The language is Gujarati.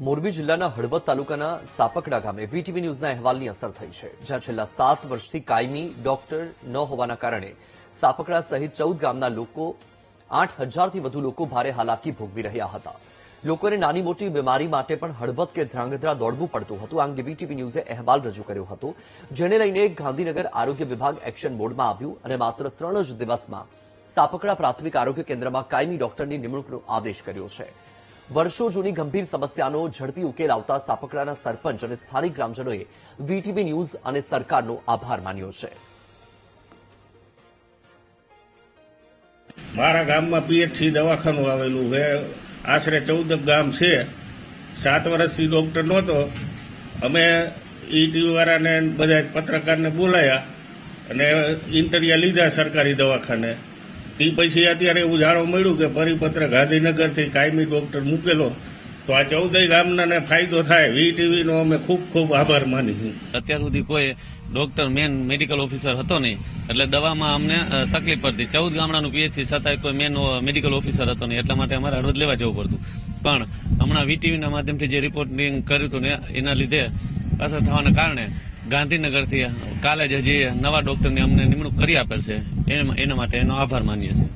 મોરબી જિલ્લાના હળવદ તાલુકાના સાપકડા ગામે વીટીવી ન્યૂઝના અહેવાલની અસર થઈ છે, જ્યાં છેલ્લા 7 વર્ષથી કાયમી ડોક્ટર ન હોવાના કારણે સાપકડા સહિત 14 ગામના લોકો 8,000થી વધુ લોકો ભારે હાલાકી ભોગવી રહ્યા હતા. લોકોને નાની મોટી બીમારી માટે પણ હળવદ કે ધ્રાંગધ્રા દોડવું પડતું હતું. આ અંગે વીટીવી ન્યૂઝે અહેવાલ રજૂ કર્યો હતો, જેને લઈને ગાંધીનગર આરોગ્ય વિભાગ એક્શન મોડમાં આવ્યું અને માત્ર 3 જ દિવસમાં સાપકડા પ્રાથમિક આરોગ્ય કેન્દ્રમાં કાયમી ડોક્ટરની નિમણૂકનો આદેશ કર્યો છે. વર્ષો જૂની ગંભીર સમસ્યાનો ઝડપી ઉકેલ આવતા સાપકડાના સરપંચ અને સ્થાનિક ગ્રામજનોએ વીટીવી ન્યૂઝ અને સરકારનો આભાર માન્યો છે. મારા ગામમાં પીએચસી દવાખાનું આવેલું છે. આશરે 14 ગામ છે. 7 વર્ષથી ડોક્ટર નહોતો. અમે ટીવી વાળાને બધા પત્રકારને બોલાયા અને ઇન્ટરવ્યુ લીધા સરકારી દવાખાને. તે પછી અત્યારે એવું જાણવા મળ્યું કે પરિપત્ર ગાંધીનગરથી કાયમી ડોક્ટર મૂકેલો, તો આ 14 ગામનાને ફાયદો થાય. વીટીવીનો અમે ખૂબ ખૂબ આભાર માની. અત્યાર સુધી કોઈ ડોક્ટર મેન મેડિકલ ઓફિસર હતો નહીં, એટલે દવામાં અમને તકલીફ પડતી. 14 ગામડાનું પીએચસી છતાંય કોઈ મેન મેડિકલ ઓફિસર હતો નહીં, એટલા માટે અમારે હળવદ લેવા જવું પડતું. પણ હમણાં વીટીવીના માધ્યમથી જે રિપોર્ટિંગ કર્યું હતું ને એના લીધે અસર થવાના કારણે ગાંધીનગરથી કાલે જ હજી નવા ડોક્ટરની અમને નિમણૂક કરી આપેલ છે. એના માટે એનો આભાર માનીએ છીએ.